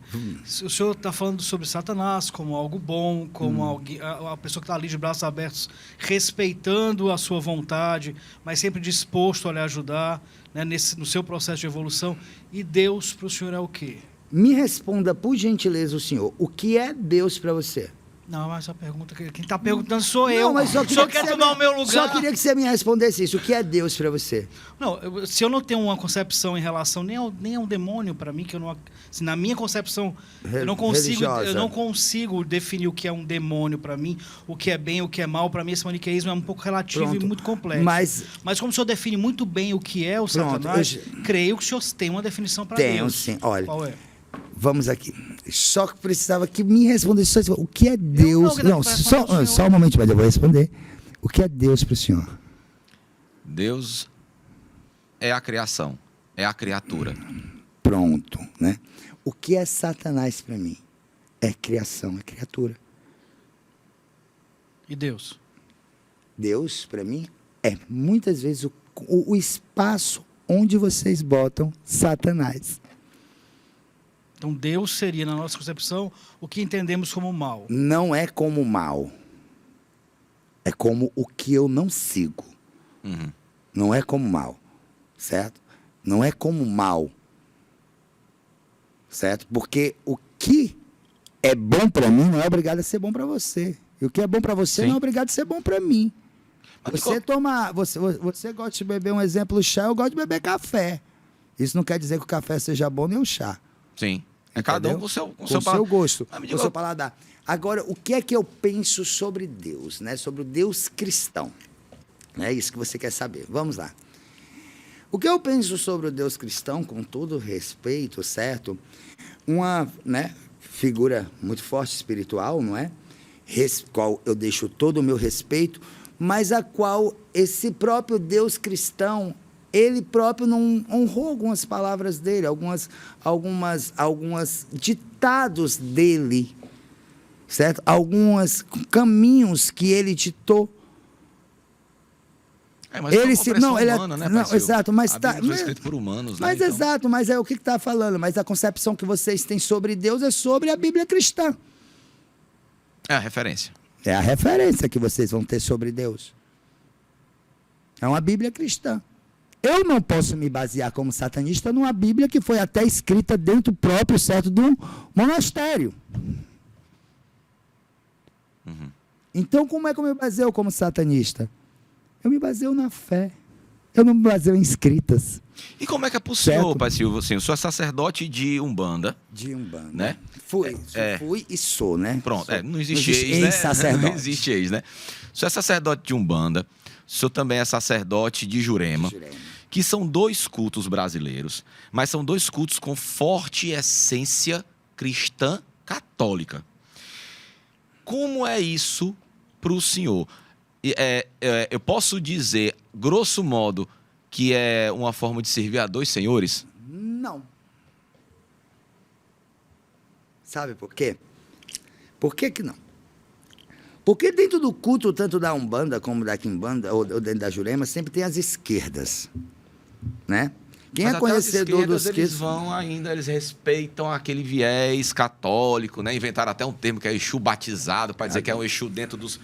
O senhor está falando sobre Satanás como algo bom, como alguém, a pessoa que está ali de braços abertos, respeitando a sua vontade, mas sempre disposto a lhe ajudar, né, no seu processo de evolução. E Deus para o senhor é o quê? Me responda, por gentileza, o senhor. O que é Deus para você? Não, mas a pergunta, quem está perguntando sou eu. Não, mas só O senhor quer você tomar o meu lugar? Só queria que você me respondesse isso. O que é Deus para você? Não, se eu não tenho uma concepção em relação nem ao demônio para mim, que eu não, assim, na minha concepção eu Religiosa. não consigo definir o que é um demônio para mim, o que é bem, o que é mal. Para mim esse maniqueísmo é um pouco relativo Pronto. e muito complexo. Mas como o senhor define muito bem o que é o Satanás, creio que o senhor tem uma definição para Deus. Tenho, sim. Olha, qual é? vamos aqui. Só que precisava que me respondesse só o que é Deus. não, Só um momento, mas eu vou responder. O que é Deus para o senhor? Deus é a criação, é a criatura. Pronto, né? O que é Satanás para mim? É criação, é criatura. E Deus? Deus, para mim, é muitas vezes o espaço onde vocês botam Satanás. Então Deus seria, na nossa concepção, o que entendemos como mal. Não é como mal. É como o que eu não sigo. Uhum. Não é como mal. Certo? Não é como mal. Certo? Porque o que é bom para mim não é obrigado a ser bom para você. E o que é bom para você Sim. não é obrigado a ser bom para mim. Mas Você gosta de beber um exemplo chá, eu gosto de beber café. Isso não quer dizer que o café seja bom nem o chá. Sim. É cada um com o seu gosto, Mas me com o diga- seu paladar. Agora, o que é que eu penso sobre Deus, né? Sobre o Deus cristão. É isso que você quer saber. Vamos lá. O que eu penso sobre o Deus cristão, com todo respeito, certo? Uma, né, figura muito forte espiritual, não é? Qual eu deixo todo o meu respeito, mas a qual esse próprio Deus cristão, ele próprio não honrou algumas palavras dele, algumas ditados dele, certo? Alguns caminhos que ele ditou. Mas ele se não, ele humana, né, não, parceiro? exato, mas A tá, Bíblia foi escrita por humanos, né? mas Então, exato, mas é o que está falando, mas a concepção que vocês têm sobre Deus é sobre a Bíblia cristã. é a referência. É a referência que vocês vão ter sobre Deus. É uma Bíblia cristã. Eu não posso me basear como satanista numa Bíblia que foi até escrita dentro próprio, certo, de um monastério. Uhum. Então, como é que eu me baseio como satanista? Eu me baseio na fé. Eu não me baseio em escritas. E como é que é possível, Certo. Pai Silvio, assim, o senhor é sacerdote de Umbanda, De Umbanda. né? Fui É. e sou, né? Pronto, Sou. não existe ex, né? ex-sacerdote. Não existe ex, né? O senhor é sacerdote de Umbanda, o senhor também é sacerdote de Jurema, Jurema. que são dois cultos brasileiros, mas são dois cultos com forte essência cristã católica. Como é isso para o senhor? Eu posso dizer, grosso modo, que é uma forma de servir a dois senhores? Não. Sabe por quê? Por que não? Porque dentro do culto, tanto da Umbanda como da Quimbanda, ou dentro da Jurema, sempre tem as esquerdas, né? Quem Mas é até as conhecedor dos esquerdas, eles vão ainda, eles respeitam aquele viés católico, né? Inventaram até um termo que é Exu batizado, para dizer que é um Exu dentro dos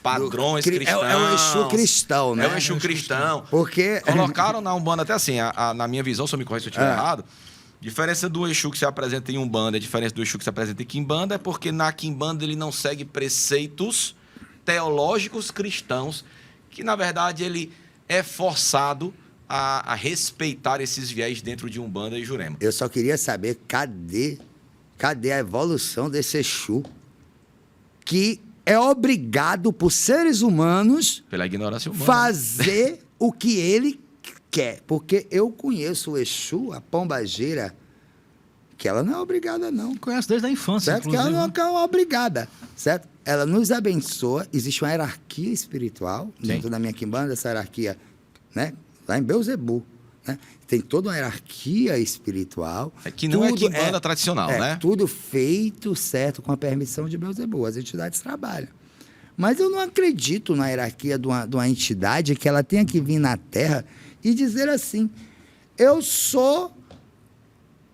padrões cristãos. É o Exu cristão, né? É o Exu cristão. Porque Colocaram na Umbanda até assim, na minha visão, se eu me corrija se eu estiver errado, diferença do Exu que se apresenta em Umbanda, a diferença do Exu que se apresenta em Quimbanda é porque na Quimbanda ele não segue preceitos teológicos cristãos, que na verdade ele é forçado a respeitar esses viés dentro de Umbanda e Jurema. eu só queria saber cadê a evolução desse Exu que é obrigado por seres humanos Pela ignorância humana. fazer o que ele quer, porque eu conheço o Exu, a pombagira, que ela não é obrigada, não. Conhece desde a infância, Certo? Que inclusive. ela não é obrigada, certo? Ela nos abençoa, existe uma hierarquia espiritual dentro da minha quimbanda, essa hierarquia, né? Lá em Beelzebub, né? Tem toda uma hierarquia espiritual. É que não é quimbanda tradicional, né? Tudo feito certo com a permissão de Beelzebub. As entidades trabalham. Mas eu não acredito na hierarquia de uma entidade que ela tenha que vir na Terra e dizer assim, eu sou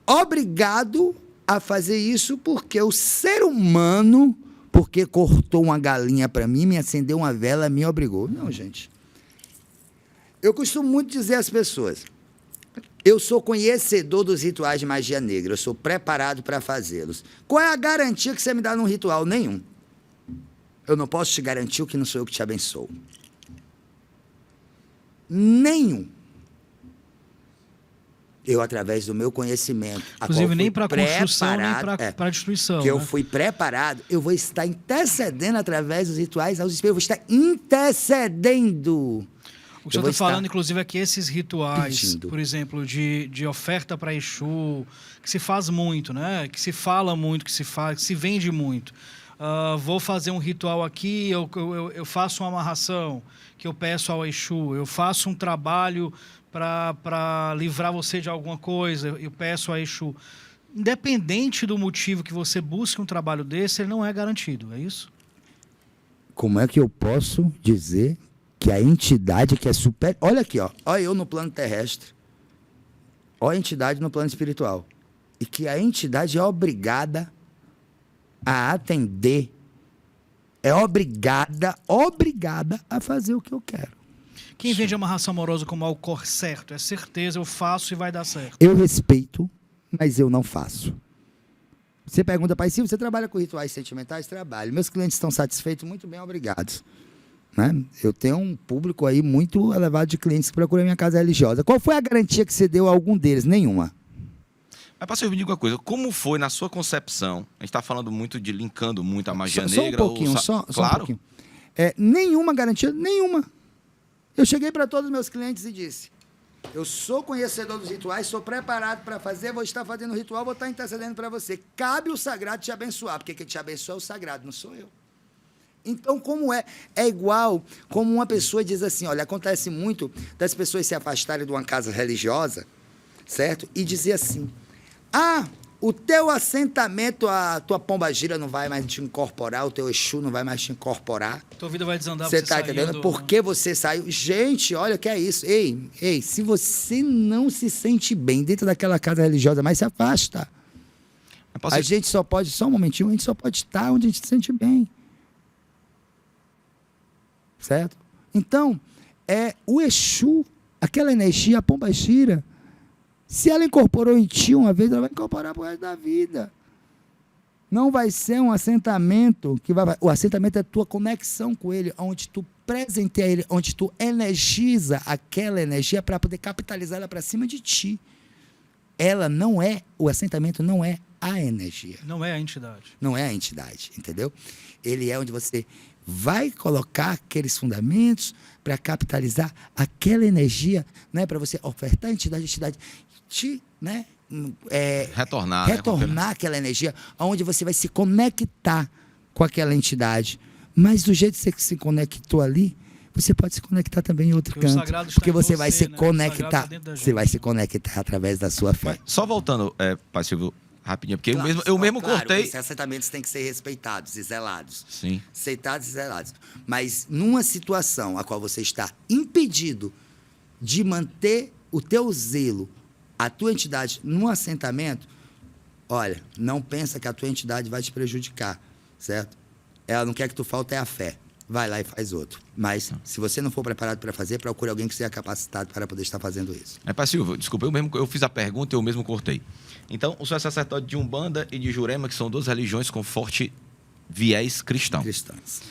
obrigado a fazer isso porque o ser humano, porque cortou uma galinha para mim, me acendeu uma vela, me obrigou. Não, gente. Eu costumo muito dizer às pessoas, eu sou conhecedor dos rituais de magia negra, eu sou preparado para fazê-los. Qual é a garantia que você me dá num ritual? Nenhum. Eu não posso te garantir o que não sou eu que te abençoo. Nenhum. Eu, através do meu conhecimento... Inclusive, nem para construção, nem para destruição. Que eu fui preparado, eu vou estar intercedendo através dos rituais aos espíritos. Eu vou estar intercedendo. O que você está falando, inclusive, é que esses rituais, por exemplo, de oferta para Exu, que se faz muito, né? Que se fala muito, que se vende muito. Vou fazer um ritual aqui, eu faço uma amarração, que eu peço ao Exu. Eu faço um trabalho para livrar você de alguma coisa, eu peço a Exu. Independente do motivo que você busque um trabalho desse, ele não é garantido, é isso? Como é que eu posso dizer que a entidade que é super... Olha aqui, ó. Olha eu no plano terrestre. Olha a entidade no plano espiritual. E que a entidade é obrigada a atender. É obrigada a fazer o que eu quero. Quem vende amarração amorosa como algo certo, é certeza, eu faço e vai dar certo. Eu respeito, mas eu não faço. Você pergunta, pai, se você trabalha com rituais sentimentais? Trabalho. Meus clientes estão satisfeitos? Muito bem, obrigados. Né? Eu tenho um público aí muito elevado de clientes que procuram minha casa religiosa. Qual foi a garantia que você deu a algum deles? Nenhuma. Mas, pastor, me diga uma coisa, como foi na sua concepção? A gente está falando muito de linkando muito a magia só negra. Um pouquinho, só claro. um pouquinho. Nenhuma garantia, nenhuma. Eu cheguei para todos os meus clientes e disse, eu sou conhecedor dos rituais, sou preparado para fazer, vou estar fazendo o ritual, vou estar intercedendo para você. Cabe o sagrado te abençoar, porque quem te abençoa é o sagrado, não sou eu. Então, como é igual como uma pessoa diz assim, olha, acontece muito das pessoas se afastarem de uma casa religiosa, certo? E dizer assim, o teu assentamento, a tua pombagira não vai mais te incorporar, o teu Exu não vai mais te incorporar. Tua vida vai desandar. Você está entendendo? Por que você saiu? Gente, olha o que é isso. Ei, se você não se sente bem dentro daquela casa religiosa, mas se afasta. A gente só pode, só um momentinho, a gente só pode estar onde a gente se sente bem. Certo? Então, o Exu, aquela energia, a pombagira, se ela incorporou em ti uma vez, ela vai incorporar pro resto da vida. Não vai ser um assentamento que vai... O assentamento é a tua conexão com ele, onde tu presenteia ele, onde tu energiza aquela energia para poder capitalizar ela para cima de ti. Ela não é... O assentamento não é a energia. Não é a entidade. Não é a entidade, entendeu? Ele é onde você vai colocar aqueles fundamentos para capitalizar aquela energia, né, para você ofertar a entidade te, né, retornar aquela energia, onde você vai se conectar com aquela entidade. Mas do jeito que você se conectou ali, você pode se conectar também em outro canto. Porque você vai se conectar. Você vai se conectar através da sua fé. Mas, só voltando, Pai Silvio, rapidinho, porque eu mesmo cortei. Os assentamentos têm que ser respeitados e zelados. Sim. Aceitados e zelados. Mas numa situação a qual você está impedido de manter o teu zelo, a tua entidade num assentamento, olha, não pensa que a tua entidade vai te prejudicar, certo? Ela não quer que tu falte a fé. Vai lá e faz outro. Mas, se você não for preparado para fazer, procure alguém que seja capacitado para poder estar fazendo isso. Pai Silvio, desculpa, eu fiz a pergunta e eu mesmo cortei. Então, o senhor é sacerdote de Umbanda e de Jurema, que são duas religiões com forte viés cristão. Cristãs.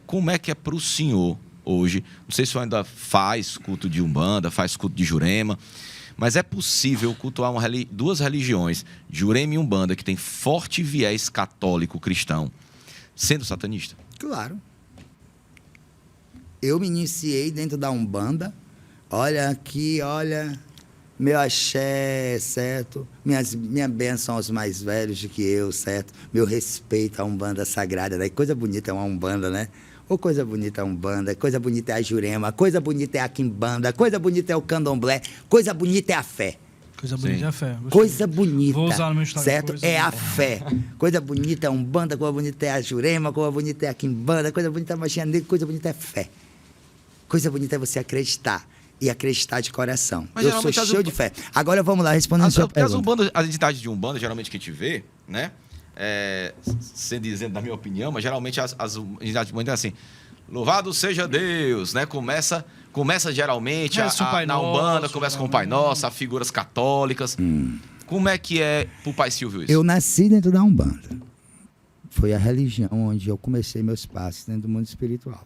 Como é que é para o senhor hoje? Não sei se o senhor ainda faz culto de Umbanda, faz culto de Jurema, mas é possível cultuar duas religiões, Jurema e Umbanda, que tem forte viés católico cristão, sendo satanista? Claro. Eu me iniciei dentro da Umbanda, Olha aqui, olha, meu axé, certo? Minha bênção aos mais velhos do que eu, certo? Meu respeito à Umbanda Sagrada, né? Coisa bonita é uma Umbanda, né? Ou coisa bonita é a Umbanda, coisa bonita é a Jurema, coisa bonita é a Quimbanda, coisa bonita é o Candomblé, coisa bonita é a fé. Coisa bonita é a fé. Gostei. Coisa bonita, Vou usar no meu Instagram. certo? É a fé. Coisa bonita é a Umbanda, coisa bonita é a Jurema, coisa bonita é a Quimbanda, coisa bonita é a magia negra, coisa bonita é fé. Coisa bonita é você acreditar. E acreditar de coração. Mas eu sou cheio de fé. Agora vamos lá, respondendo a sua pergunta. As entidades de Umbanda, geralmente que a gente vê, né? Sem dizendo da minha opinião, mas geralmente as entidades de Umbanda é assim, louvado seja Deus, né? Começa geralmente na Umbanda, começa com o Pai Nosso, as figuras católicas. Como é que é pro Pai Silvio isso? Eu nasci dentro da Umbanda. Foi a religião onde eu comecei meus passos dentro do mundo espiritual.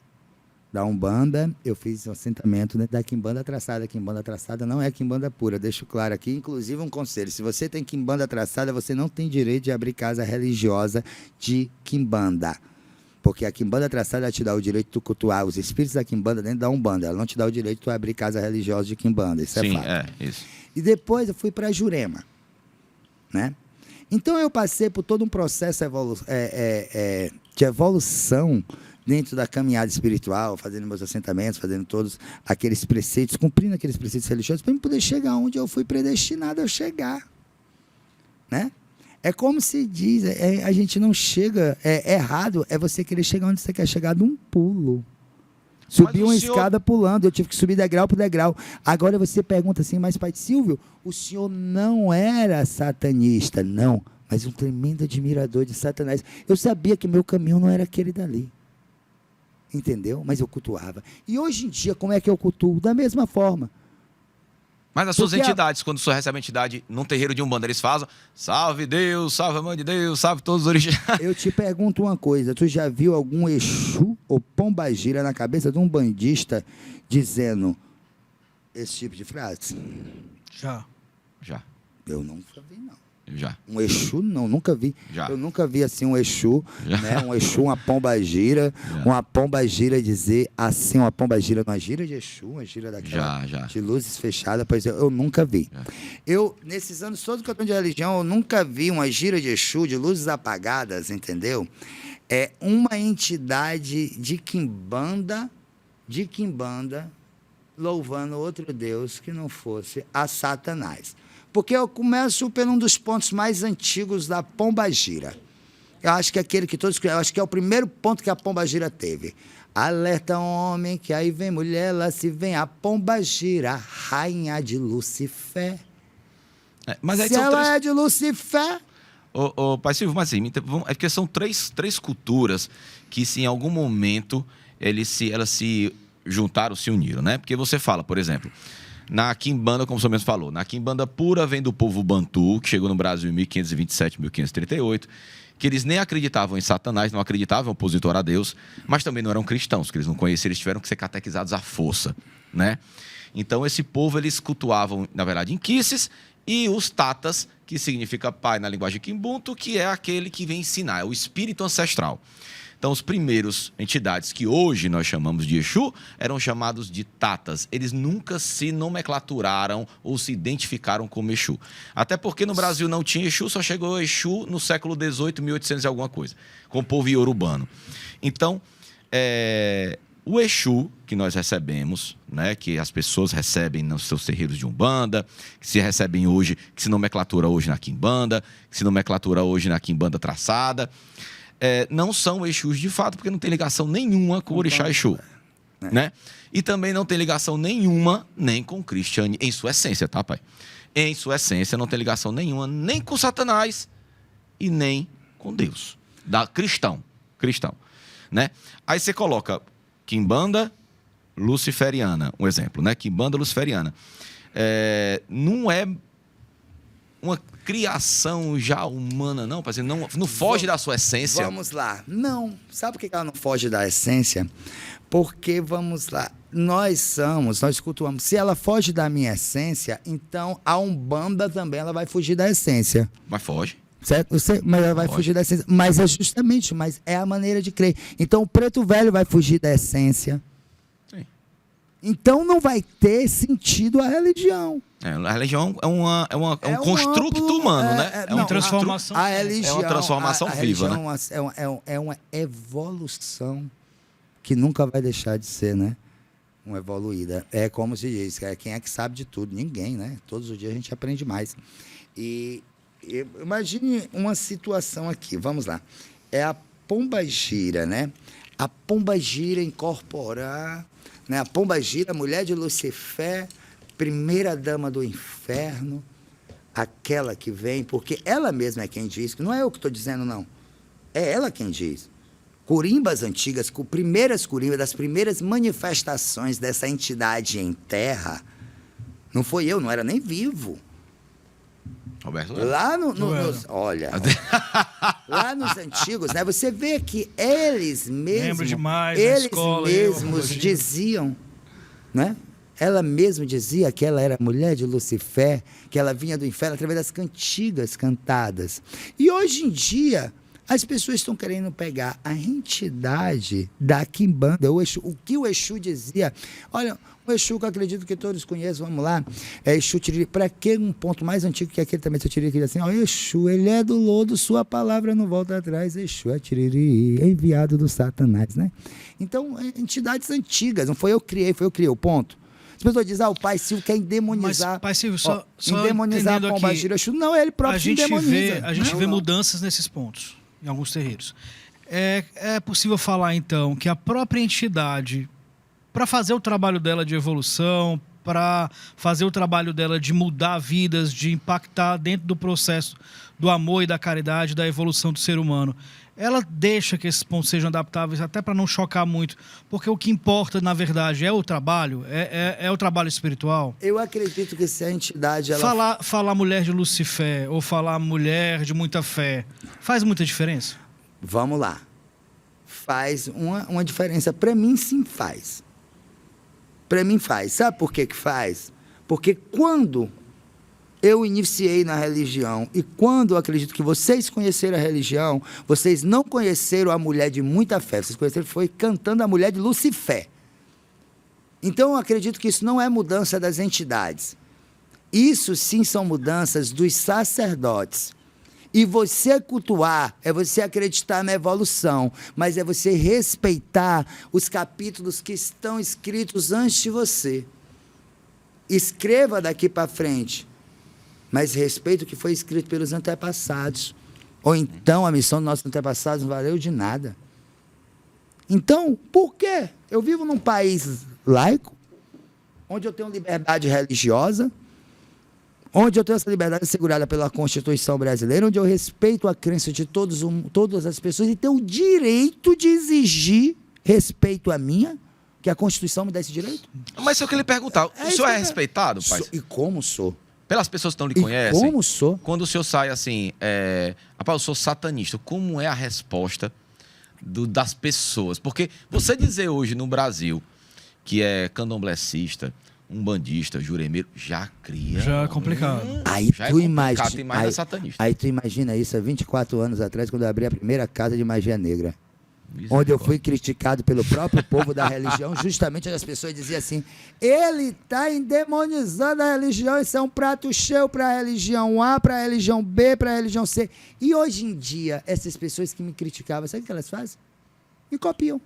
Da Umbanda, eu fiz um assentamento dentro da Quimbanda Traçada. A Quimbanda Traçada não é Quimbanda pura, deixo claro aqui. Inclusive um conselho, se você tem Quimbanda Traçada, você não tem direito de abrir casa religiosa de Quimbanda. Porque a Quimbanda Traçada te dá o direito de tu cultuar os espíritos da Quimbanda dentro da Umbanda. Ela não te dá o direito de tu abrir casa religiosa de Quimbanda, isso é fato. Isso. E depois eu fui para Jurema, né? Então eu passei por todo um processo de evolução dentro da caminhada espiritual, fazendo meus assentamentos, fazendo todos aqueles preceitos, cumprindo aqueles preceitos religiosos, para eu poder chegar onde eu fui predestinado a chegar. Né? É como se diz, a gente não chega, errado é você querer chegar onde você quer chegar de um pulo. Subir uma escada pulando, eu tive que subir degrau por degrau. Agora você pergunta assim, mas Pai Silvio, o senhor não era satanista? Não, mas um tremendo admirador de Satanás. Eu sabia que meu caminho não era aquele dali. Entendeu? Mas eu cultuava. E hoje em dia, como é que eu cultuo? Da mesma forma. Mas as suas entidades, quando o senhor recebe a entidade num terreiro de Umbanda, eles fazem salve Deus, salve a mãe de Deus, salve todos os orixás. Eu te pergunto uma coisa, tu já viu algum Exu ou Pombagira na cabeça de um bandista dizendo esse tipo de frase? Já. Eu nunca vi, não. Já. Um Exu, não, nunca vi. Já. Eu nunca vi assim um Exu, né? Um Exu, uma pombagira, uma pombagira dizer assim, uma pombagira, uma gira de Exu, uma gira daquela de luzes fechadas, pois eu nunca vi. Eu, nesses anos todos que eu tenho de religião, eu nunca vi uma gira de Exu, de luzes apagadas, entendeu? É uma entidade de Quimbanda, louvando outro Deus que não fosse a Satanás. Porque eu começo por um dos pontos mais antigos da pombagira. Eu acho que eu acho que é o primeiro ponto que a pombagira teve. Alerta homem, que aí vem mulher, lá se vem a pombagira, rainha de Lucifer. Mas aí se ela é de Lucifer... Pai Silvio, mas assim, é porque são três culturas que, se em algum momento, elas se juntaram, se uniram, né? Porque você fala, por exemplo... Na Quimbanda, como o senhor mesmo falou, na Quimbanda pura vem do povo Bantu, que chegou no Brasil em 1527, 1538, que eles nem acreditavam em Satanás, não acreditavam em opositor a Deus, mas também não eram cristãos, que eles não conheciam, eles tiveram que ser catequizados à força, né? Então, esse povo, eles cultuavam, na verdade, Inquices e os Tatas, que significa pai na linguagem Quimbuntu, que é aquele que vem ensinar, é o espírito ancestral. Então, os primeiros entidades que hoje nós chamamos de Exu eram chamados de Tatas. Eles nunca se nomenclaturaram ou se identificaram como Exu. Até porque no Brasil não tinha Exu, só chegou Exu no século XVIII, 1800 e alguma coisa, com o povo iorubano. Então, o Exu que nós recebemos, né, que as pessoas recebem nos seus terreiros de Umbanda, que se recebem hoje, que se nomenclatura hoje na Quimbanda, que se nomenclatura hoje na Quimbanda Traçada... não são Exus de fato, porque não tem ligação nenhuma com o Orixá Exu. Né? E também não tem ligação nenhuma nem com o cristianismo, em sua essência, tá, pai? Em sua essência, não tem ligação nenhuma nem com Satanás e nem com Deus. Cristão. Né? Aí você coloca Quimbanda luciferiana, um exemplo, né? Quimbanda luciferiana. Não é uma criação já humana, não, parceiro? Não foge da sua essência? Vamos lá. Não. Sabe por que ela não foge da essência? Porque, vamos lá, nós cultuamos. Se ela foge da minha essência, então a Umbanda também ela vai fugir da essência. Mas foge. Certo? Mas ela vai fugir da essência. Mas é a maneira de crer. Então o preto velho vai fugir da essência. Sim. Então não vai ter sentido a religião. A religião é um construto humano, né? uma transformação. A religião, é uma transformação viva, religião é uma evolução que nunca vai deixar de ser, né? Uma evoluída. É como se diz, quem é que sabe de tudo? Ninguém, né? Todos os dias a gente aprende mais. E imagine uma situação aqui, vamos lá. É a pombagira, né? A pombagira incorporar, né? A pombagira, mulher de Lucifer, primeira dama do inferno, aquela que vem, porque ela mesma é quem diz, que não é eu que estou dizendo, não. É ela quem diz. Corimbas antigas, das primeiras manifestações dessa entidade em terra, não foi eu, não era nem vivo. Roberto? Lá olha, lá nos antigos, né, você vê que eles mesmos, diziam, né? Ela mesma dizia que ela era mulher de Lucifer, que ela vinha do inferno através das cantigas cantadas. E hoje em dia, as pessoas estão querendo pegar a entidade da Quimbanda, o que o Exu dizia. Olha, o Exu que eu acredito que todos conhecem, vamos lá, é Exu Tiriri. Para que um ponto mais antigo que aquele também, Exu Tiriri, que diz assim, ó, Exu, ele é do lodo, sua palavra não volta atrás, Exu é Tiriri, enviado do Satanás, né? Então, entidades antigas, não foi eu que criei, o ponto. As pessoas dizem, o Pai Silvio quer endemonizar. Mas, Pai Silvio, só endemonizar a pombagira. Não, ele próprio se endemoniza. A gente vê mudanças nesses pontos, em alguns terreiros. É possível falar, então, que a própria entidade, para fazer o trabalho dela de evolução, para fazer o trabalho dela de mudar vidas, de impactar dentro do processo do amor e da caridade, da evolução do ser humano, ela deixa que esses pontos sejam adaptáveis até para não chocar muito, porque o que importa, na verdade, é o trabalho, é o trabalho espiritual. Eu acredito que se a entidade... Falar mulher de Lucifer ou falar mulher de muita fé, faz muita diferença? Vamos lá. Faz uma diferença. Para mim, sim, faz. Para mim, faz. Sabe por que faz? Porque quando eu iniciei na religião e quando eu acredito que vocês conheceram a religião, vocês não conheceram a mulher de muita fé, vocês conheceram, foi cantando a mulher de Lucifer. Então, eu acredito que isso não é mudança das entidades. Isso, sim, são mudanças dos sacerdotes. E você cultuar é você acreditar na evolução, mas é você respeitar os capítulos que estão escritos antes de você. Escreva daqui para frente, mas respeite o que foi escrito pelos antepassados. Ou então a missão dos nossos antepassados não valeu de nada. Então, por quê? Eu vivo num país laico, onde eu tenho liberdade religiosa, onde eu tenho essa liberdade assegurada pela Constituição brasileira, onde eu respeito a crença de todas as pessoas e tenho o direito de exigir respeito à minha, que a Constituição me dá esse direito. Mas se eu queria lhe perguntar, o senhor é respeitado, pai? E como sou? Pelas pessoas que não lhe conhecem. Como sou? Quando o senhor sai assim, rapaz, eu sou satanista, como é a resposta das pessoas? Porque você dizer hoje no Brasil que é candomblessista, umbandista, juremeiro, já cria... Já é complicado. Aí já tu é imagina, tem mais satanista. Aí tu imagina isso há 24 anos atrás, quando eu abri a primeira casa de magia negra. Onde eu fui criticado pelo próprio povo da religião, justamente as pessoas diziam assim, ele está endemonizando a religião, isso é um prato cheio para a religião A, para a religião B, para a religião C. E hoje em dia, essas pessoas que me criticavam, sabe o que elas fazem? Me copiam.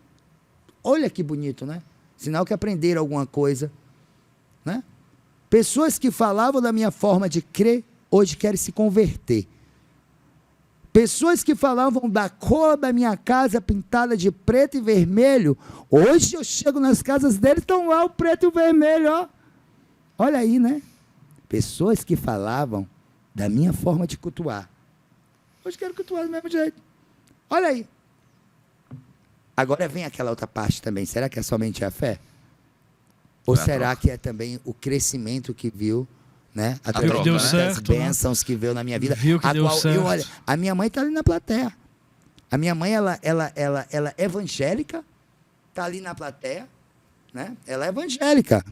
Olha que bonito, né? Sinal que aprenderam alguma coisa, né? Pessoas que falavam da minha forma de crer, hoje querem se converter. Pessoas que falavam da cor da minha casa pintada de preto e vermelho, hoje eu chego nas casas deles, estão lá o preto e o vermelho, ó. Olha aí, né? Pessoas que falavam da minha forma de cultuar, hoje quero cultuar do mesmo jeito. Olha aí. Agora vem aquela outra parte também, será que é somente a fé? Ou será que é também o crescimento que viu, né? Através das bênçãos que veio na minha vida. Viu que deu certo. Olha, a minha mãe está ali na plateia. A minha mãe, ela é evangélica, está ali na plateia, né? Ela é evangélica.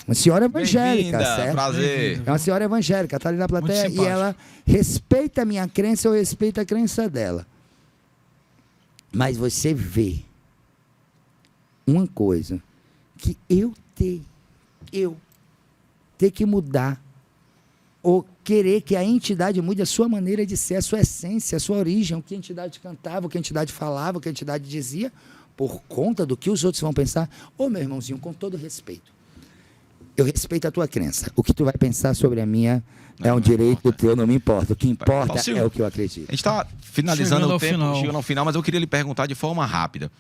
Uma senhora evangélica, certo? Prazer. É uma senhora evangélica, está ali na plateia e ela respeita a minha crença, eu respeito a crença dela. Mas você vê uma coisa que eu ter eu ter que mudar ou querer que a entidade mude a sua maneira de ser, a sua essência, a sua origem, o que a entidade cantava, o que a entidade falava, o que a entidade dizia, por conta do que os outros vão pensar? Ô, meu irmãozinho, com todo respeito, eu respeito a tua crença. O que tu vai pensar sobre a minha é um direito teu, não me importa. O que importa é o que eu acredito. A gente está finalizando o tempo, chegando ao final, mas eu queria lhe perguntar de forma rápida.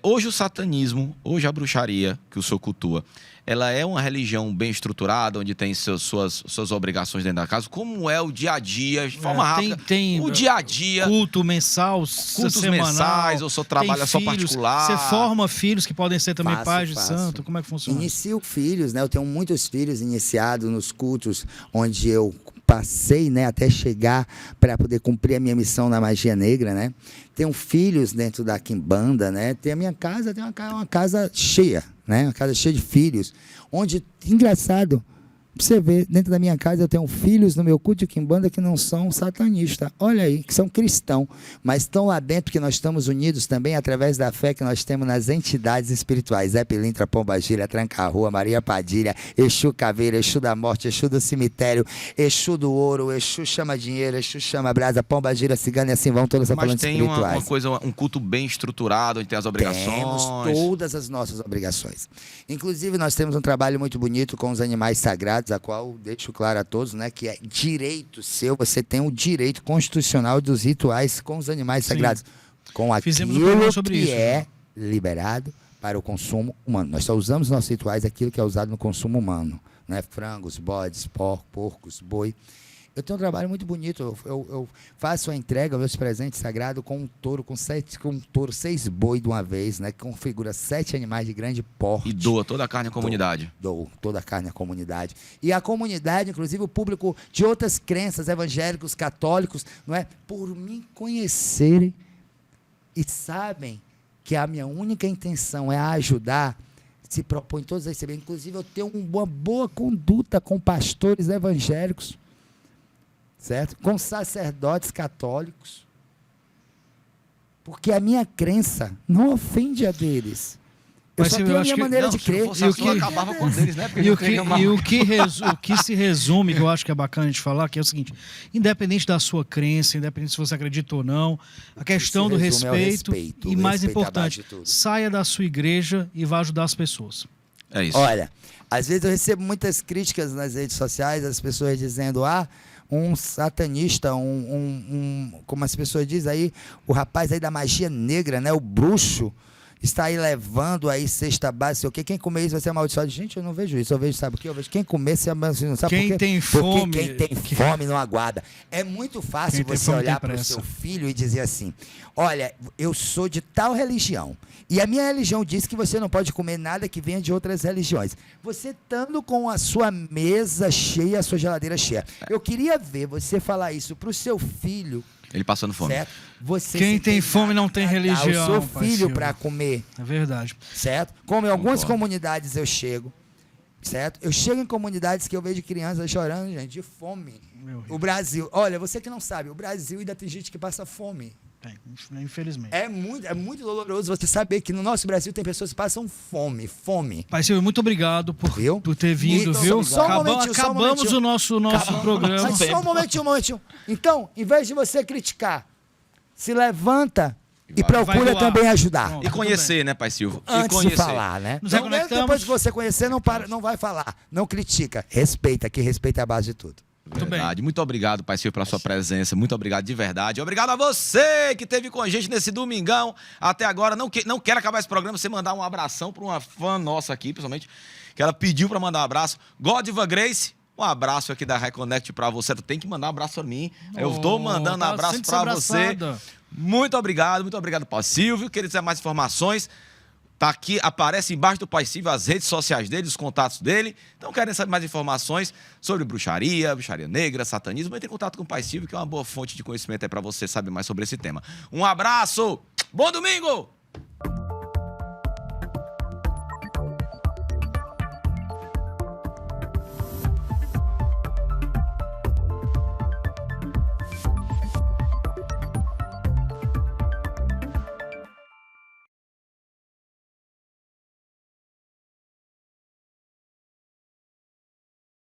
Hoje o satanismo, hoje a bruxaria que o senhor cultua, ela é uma religião bem estruturada, onde tem suas obrigações dentro da casa? Como é o dia a dia, de forma rápida? Tem o dia a dia. Culto mensal, cultos semanal, mensais, ou só trabalha só particular? Você forma filhos que podem ser também pais de santo? Como é que funciona? Inicio filhos, né? Eu tenho muitos filhos iniciados nos cultos onde eu passei, né, até chegar para poder cumprir a minha missão na magia negra, né? Tenho filhos dentro da quimbanda, né? Tem a minha casa, tem uma casa cheia, né? Uma casa cheia de filhos, onde, engraçado, pra você ver, dentro da minha casa eu tenho filhos no meu culto de quimbanda que não são satanistas, olha aí, que são cristãos, mas estão lá dentro, que nós estamos unidos também através da fé que nós temos nas entidades espirituais, Zé Pilintra, Pombagira, Tranca-Rua, Maria Padilha, Exu Caveira, Exu da Morte, Exu do Cemitério, Exu do Ouro, Exu Chama Dinheiro, Exu Chama Brasa, Pombagira, Cigana, e assim vão todas as falantes espirituais. Mas tem um culto bem estruturado, onde tem as obrigações? Temos todas as nossas obrigações. Inclusive, nós temos um trabalho muito bonito com os animais sagrados, a qual deixo claro a todos, né, que é direito seu, você tem o direito constitucional dos rituais com os animais sagrados, com aquilo sobre que isso, é liberado para o consumo humano. Nós só usamos nos nossos rituais aquilo que é usado no consumo humano, né? Frangos, bodes, porcos, boi. Eu tenho um trabalho muito bonito, eu faço a entrega, meus presentes sagrados com um touro, com 6 boi de uma vez, né? Que configura 7 animais de grande porte. E doa toda a carne à comunidade. Dou toda a carne à comunidade. E a comunidade, inclusive o público de outras crenças, evangélicos, católicos, não é? Por me conhecerem e sabem que a minha única intenção é ajudar, se propõe todos a receber. Inclusive eu tenho uma boa conduta com pastores evangélicos, certo? Com sacerdotes católicos, porque a minha crença não ofende a deles. Eu só tenho a minha maneira de crer. Acabava com eles, né? O que se resume, que eu acho que é bacana a gente falar, que é o seguinte: independente da sua crença, independente se você acredita ou não, a questão do respeito e, mais importante, saia da sua igreja e vá ajudar as pessoas. É isso. Olha, às vezes eu recebo muitas críticas nas redes sociais, as pessoas dizendo, um satanista, como as pessoas dizem aí, o rapaz aí da magia negra, né, o bruxo, está aí levando aí cesta básica, sei o quê. Quem comer isso vai ser amaldiçoado. Gente, eu não vejo isso. Eu vejo, sabe o quê? Eu vejo quem comer se amaldiçoado. Sabe quem por quê? tem fome... Porque quem tem fome não aguarda. É muito fácil você olhar para o seu filho e dizer assim, olha, eu sou de tal religião, e a minha religião diz que você não pode comer nada que venha de outras religiões. Você estando com a sua mesa cheia, a sua geladeira cheia. Eu queria ver você falar isso para o seu filho. Ele passando fome. Certo? Você quem tem fome não tem religião. O seu filho para comer. É verdade. Certo? Como em algumas comunidades eu chego. Certo? Eu chego em comunidades que eu vejo crianças chorando, gente, de fome. O Brasil. Olha, você que não sabe, o Brasil ainda tem gente que passa fome. Tem, infelizmente. É muito doloroso você saber que no nosso Brasil tem pessoas que passam fome. Pai Silvio, muito obrigado por ter vindo, viu? Acabamos o nosso programa. Mas só um momentinho. Então, em vez de você criticar, se levanta e procura também ajudar. E conhecer, né, Pai Silvio? Antes de falar, né? Então, depois que você conhecer, não vai falar. Não critica. Respeita, que respeita é a base de tudo. Verdade. Muito obrigado, Pai Silvio, pela sua presença. Muito obrigado de verdade. Obrigado a você que esteve com a gente nesse domingão até agora. Não quero acabar esse programa sem mandar um abração para uma fã nossa aqui, principalmente, que ela pediu para mandar um abraço. Godiva Grace, um abraço aqui da Reconnect para você. Tu tem que mandar um abraço para mim. Eu estou mandando um abraço para você. Muito obrigado, Pai Silvio. Queria dizer mais informações. Tá aqui, aparece embaixo do Pai Silvio as redes sociais dele, os contatos dele. Então, querem saber mais informações sobre bruxaria negra, satanismo, entre em contato com o Pai Silvio, que é uma boa fonte de conhecimento aí para você saber mais sobre esse tema. Um abraço! Bom domingo!